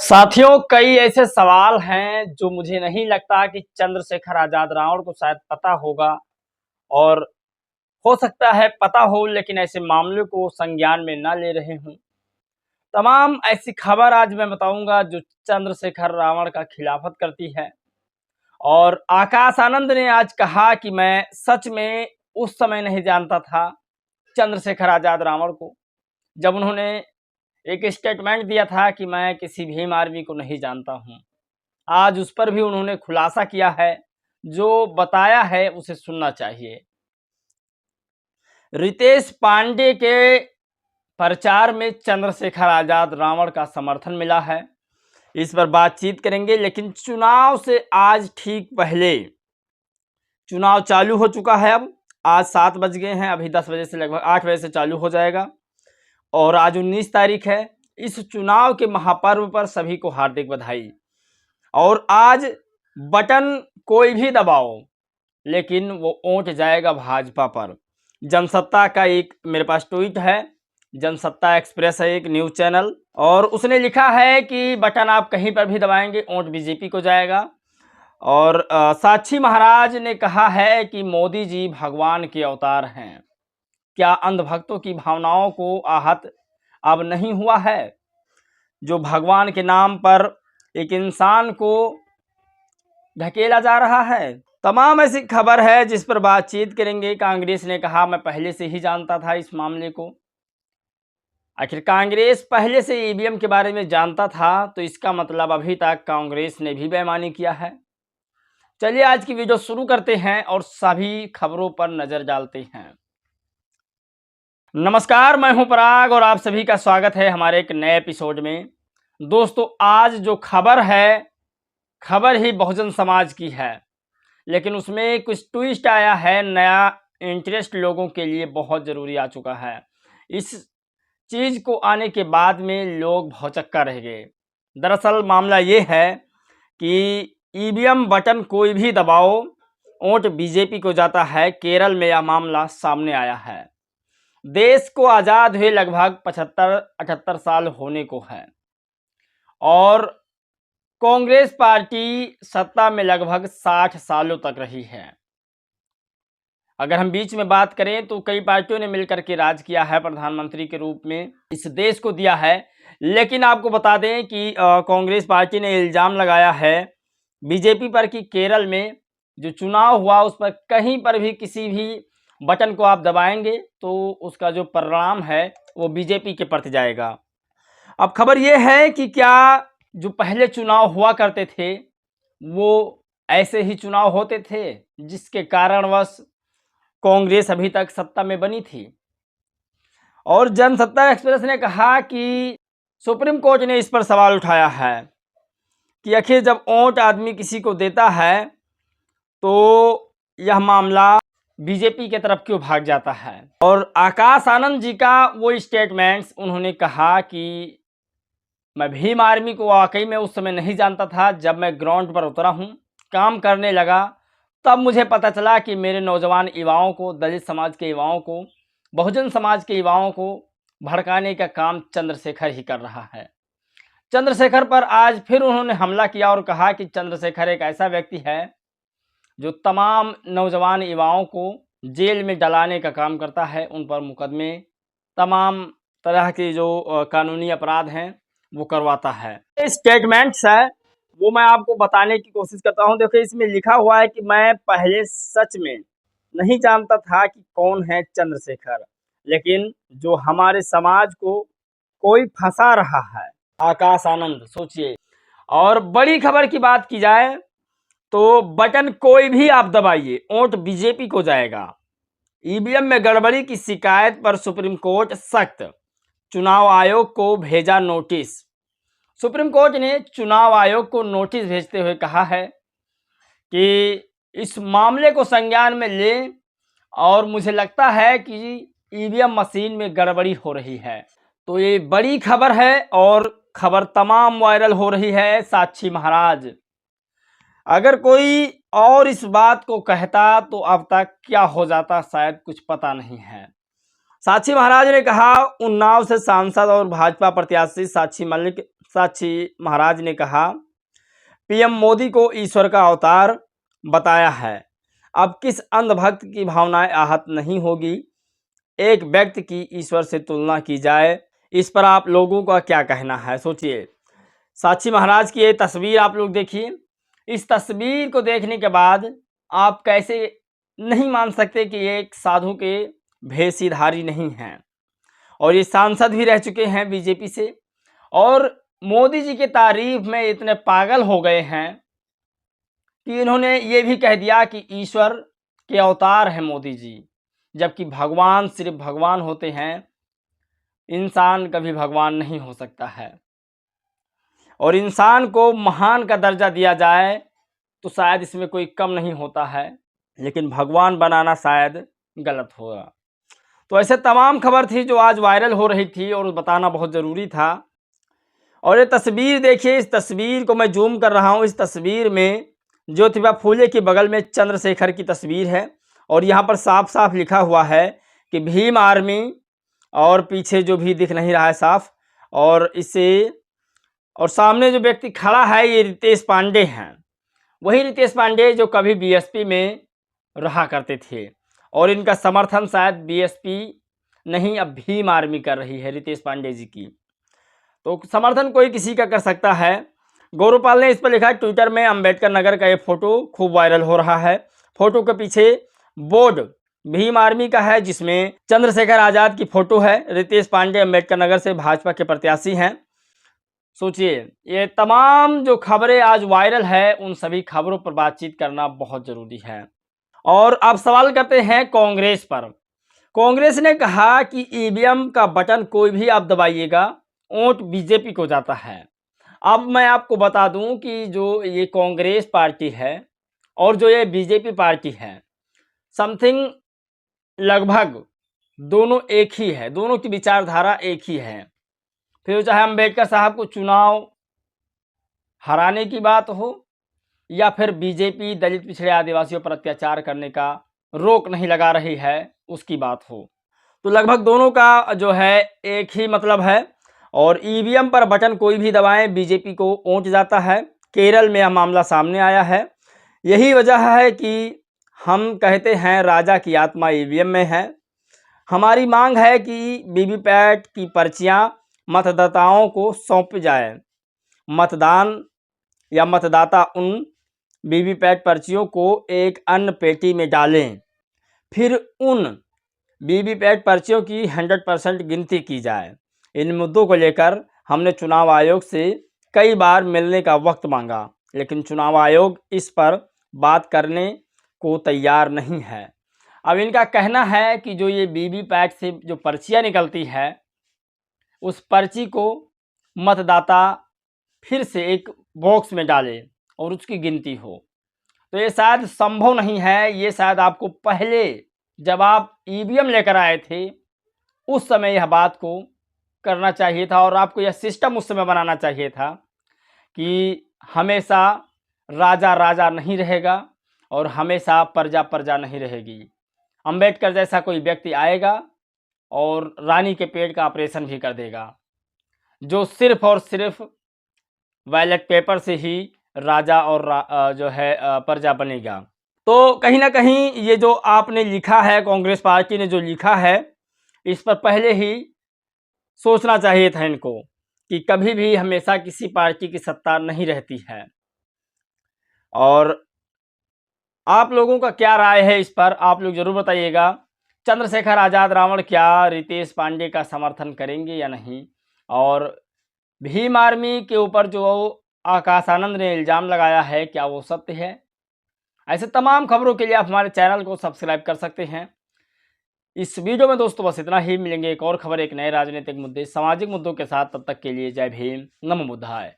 साथियों, कई ऐसे सवाल हैं जो मुझे नहीं लगता कि चंद्रशेखर आजाद रावण को शायद पता होगा, और हो सकता है पता हो लेकिन ऐसे मामले को संज्ञान में ना ले रहे हों। तमाम ऐसी खबर आज मैं बताऊंगा जो चंद्रशेखर रावण का खिलाफत करती है। और आकाश आनंद ने आज कहा कि मैं सच में उस समय नहीं जानता था चंद्रशेखर आजाद रावण को, जब उन्होंने एक स्टेटमेंट दिया था कि मैं किसी भीम आर्मी को नहीं जानता हूं। आज उस पर भी उन्होंने खुलासा किया है, जो बताया है उसे सुनना चाहिए। रितेश पांडे के प्रचार में चंद्रशेखर आजाद रावण का समर्थन मिला है, इस पर बातचीत करेंगे। लेकिन चुनाव से आज ठीक पहले चुनाव चालू हो चुका है। अब आज 7 बज गए हैं, अभी 10 बजे से लगभग 8 बजे से चालू हो जाएगा और आज 19 तारीख है। इस चुनाव के महापर्व पर सभी को हार्दिक बधाई। और आज बटन कोई भी दबाओ लेकिन वो वोट जाएगा भाजपा पर। जनसत्ता का एक मेरे पास ट्वीट है, जनसत्ता एक्सप्रेस है एक न्यूज़ चैनल, और उसने लिखा है कि बटन आप कहीं पर भी दबाएंगे वोट बीजेपी को जाएगा। और साक्षी महाराज ने कहा है कि मोदी जी भगवान के अवतार हैं। क्या अंधभक्तों की भावनाओं को आहत अब नहीं हुआ है? जो भगवान के नाम पर एक इंसान को ढकेला जा रहा है। तमाम ऐसी खबर है जिस पर बातचीत करेंगे। कांग्रेस ने कहा मैं पहले से ही जानता था इस मामले को। आखिर कांग्रेस पहले से ईवीएम के बारे में जानता था तो इसका मतलब अभी तक कांग्रेस ने भी बेईमानी किया है। चलिए आज की वीडियो शुरू करते हैं और सभी खबरों पर नजर डालते हैं। नमस्कार, मैं हूं पराग और आप सभी का स्वागत है हमारे एक नए एपिसोड में। दोस्तों, आज जो खबर है, खबर ही बहुजन समाज की है, लेकिन उसमें कुछ ट्विस्ट आया है। नया इंटरेस्ट लोगों के लिए बहुत ज़रूरी आ चुका है। इस चीज़ को आने के बाद में लोग भौचक्का रह गए। दरअसल मामला ये है कि ईवीएम बटन कोई भी दबाओ वोट बीजेपी को जाता है। केरल में यह मामला सामने आया है। देश को आज़ाद हुए लगभग 75-78 साल होने को है और कांग्रेस पार्टी सत्ता में लगभग 60 सालों तक रही है। अगर हम बीच में बात करें तो कई पार्टियों ने मिलकर के राज किया है, प्रधानमंत्री के रूप में इस देश को दिया है। लेकिन आपको बता दें कि कांग्रेस पार्टी ने इल्ज़ाम लगाया है बीजेपी पर कि केरल में जो चुनाव हुआ उस पर कहीं पर भी किसी भी बटन को आप दबाएंगे तो उसका जो परिणाम है वो बीजेपी के प्रति जाएगा। अब खबर ये है कि क्या जो पहले चुनाव हुआ करते थे वो ऐसे ही चुनाव होते थे जिसके कारणवश कांग्रेस अभी तक सत्ता में बनी थी। और जनसत्ता एक्सप्रेस ने कहा कि सुप्रीम कोर्ट ने इस पर सवाल उठाया है कि आखिर जब वोट आदमी किसी को देता है तो यह मामला बीजेपी की तरफ क्यों भाग जाता है। और आकाश आनंद जी का वो स्टेटमेंट्स, उन्होंने कहा कि मैं भीम आर्मी को वाकई में उस समय नहीं जानता था। जब मैं ग्राउंड पर उतरा हूँ, काम करने लगा, तब मुझे पता चला कि मेरे नौजवान युवाओं को, दलित समाज के युवाओं को, बहुजन समाज के युवाओं को भड़काने का काम चंद्रशेखर ही कर रहा है। चंद्रशेखर पर आज फिर उन्होंने हमला किया और कहा कि चंद्रशेखर एक ऐसा व्यक्ति है जो तमाम नौजवान युवाओं को जेल में डलाने का काम करता है, उन पर मुकदमे, तमाम तरह के जो कानूनी अपराध हैं वो करवाता है। स्टेटमेंट्स है वो मैं आपको बताने की कोशिश करता हूँ। देखिए, इसमें लिखा हुआ है कि मैं पहले सच में नहीं जानता था कि कौन है चंद्रशेखर, लेकिन जो हमारे समाज को कोई फंसा रहा है। आकाश आनंद, सोचिए। और बड़ी खबर की बात की जाए तो बटन कोई भी आप दबाइए वोट बीजेपी को जाएगा। ईवीएम में गड़बड़ी की शिकायत पर सुप्रीम कोर्ट सख्त, चुनाव आयोग को भेजा नोटिस। सुप्रीम कोर्ट ने चुनाव आयोग को नोटिस भेजते हुए कहा है कि इस मामले को संज्ञान में ले, और मुझे लगता है कि ईवीएम मशीन में गड़बड़ी हो रही है। तो ये बड़ी खबर है और खबर तमाम वायरल हो रही है। साक्षी महाराज, अगर कोई और इस बात को कहता तो अब तक क्या हो जाता शायद कुछ पता नहीं है। साक्षी महाराज ने कहा, उन्नाव से सांसद और भाजपा प्रत्याशी साक्षी मलिक साक्षी महाराज ने कहा, पीएम मोदी को ईश्वर का अवतार बताया है। अब किस अंधभक्त की भावनाएं आहत नहीं होगी एक व्यक्ति की ईश्वर से तुलना की जाए। इस पर आप लोगों का क्या कहना है, सोचिए। साक्षी महाराज की ये तस्वीर आप लोग देखिए। इस तस्वीर को देखने के बाद आप कैसे नहीं मान सकते कि ये एक साधु के भेषधारी नहीं हैं, और ये सांसद भी रह चुके हैं बीजेपी से, और मोदी जी की तारीफ में इतने पागल हो गए हैं कि इन्होंने ये भी कह दिया कि ईश्वर के अवतार हैं मोदी जी, जबकि भगवान सिर्फ भगवान होते हैं, इंसान कभी भगवान नहीं हो सकता है। और इंसान को महान का दर्जा दिया जाए तो शायद इसमें कोई कम नहीं होता है, लेकिन भगवान बनाना शायद गलत होगा। तो ऐसे तमाम खबर थी जो आज वायरल हो रही थी और बताना बहुत ज़रूरी था। और ये तस्वीर देखिए, इस तस्वीर को मैं जूम कर रहा हूँ। इस तस्वीर में ज्योतिबा फूले के बगल में चंद्रशेखर की तस्वीर है, और यहाँ पर साफ साफ लिखा हुआ है कि भीम आर्मी, और पीछे जो भी दिख नहीं रहा है साफ, और इसे और सामने जो व्यक्ति खड़ा है ये रितेश पांडे हैं। वही रितेश पांडे जो कभी बीएसपी में रहा करते थे, और इनका समर्थन शायद बीएसपी नहीं अब भीम आर्मी कर रही है रितेश पांडे जी की। तो समर्थन कोई किसी का कर सकता है। गौरवपाल ने इस पर लिखा है ट्विटर में, अंबेडकर नगर का ये फोटो खूब वायरल हो रहा है। फोटो के पीछे बोर्ड भीम आर्मी का है, जिसमें चंद्रशेखर आजाद की फोटो है। रितेश पांडे अंबेडकर नगर से भाजपा के प्रत्याशी हैं। सोचिए, ये तमाम जो खबरें आज वायरल है उन सभी खबरों पर बातचीत करना बहुत ज़रूरी है। और अब सवाल करते हैं कांग्रेस पर। कांग्रेस ने कहा कि ईवीएम का बटन कोई भी आप दबाइएगा, वोट बीजेपी को जाता है। अब मैं आपको बता दूं कि जो ये कांग्रेस पार्टी है और जो ये बीजेपी पार्टी है, समथिंग लगभग दोनों एक ही है, दोनों की विचारधारा एक ही है। फिर चाहे अम्बेडकर साहब को चुनाव हराने की बात हो, या फिर बीजेपी दलित पिछड़े आदिवासियों पर अत्याचार करने का रोक नहीं लगा रही है उसकी बात हो, तो लगभग दोनों का जो है एक ही मतलब है। और ईवीएम पर बटन कोई भी दबाएं, बीजेपी को वोट जाता है। केरल में यह मामला सामने आया है। यही वजह है कि हम कहते हैं राजा की आत्मा ईवीएम में है। हमारी मांग है कि वीवीपैट की पर्चियां मतदाताओं को सौंप जाए। मतदान या मतदाता उन वीवीपैट पर्चियों को एक अन्य पेटी में डालें, फिर उन वीवीपैट पर्चियों की 100% गिनती की जाए। इन मुद्दों को लेकर हमने चुनाव आयोग से कई बार मिलने का वक्त मांगा, लेकिन चुनाव आयोग इस पर बात करने को तैयार नहीं है। अब इनका कहना है कि जो ये वीवीपैट से जो पर्चियाँ निकलती है, उस पर्ची को मतदाता फिर से एक बॉक्स में डाले और उसकी गिनती हो। तो ये शायद संभव नहीं है। ये शायद आपको पहले जब आप ईवीएम लेकर आए थे उस समय यह बात को करना चाहिए था, और आपको यह सिस्टम उस समय बनाना चाहिए था कि हमेशा राजा राजा नहीं रहेगा और हमेशा प्रजा प्रजा नहीं रहेगी। अंबेडकर जैसा कोई व्यक्ति आएगा और रानी के पेट का ऑपरेशन भी कर देगा, जो सिर्फ और सिर्फ बैलेट पेपर से ही राजा और जो है प्रजा बनेगा। तो कहीं ना कहीं ये जो आपने लिखा है, कांग्रेस पार्टी ने जो लिखा है, इस पर पहले ही सोचना चाहिए था इनको कि कभी भी हमेशा किसी पार्टी की सत्ता नहीं रहती है। और आप लोगों का क्या राय है इस पर, आप लोग जरूर बताइएगा। चंद्रशेखर आज़ाद रावण क्या रितेश पांडे का समर्थन करेंगे या नहीं? और भीम आर्मी के ऊपर जो आकाश आनंद ने इल्ज़ाम लगाया है, क्या वो सत्य है? ऐसे तमाम खबरों के लिए आप हमारे चैनल को सब्सक्राइब कर सकते हैं। इस वीडियो में दोस्तों बस इतना ही। मिलेंगे एक और खबर, एक नए राजनीतिक मुद्दे, सामाजिक मुद्दों के साथ। तब तक के लिए जय भीम, नमो बुद्धाय।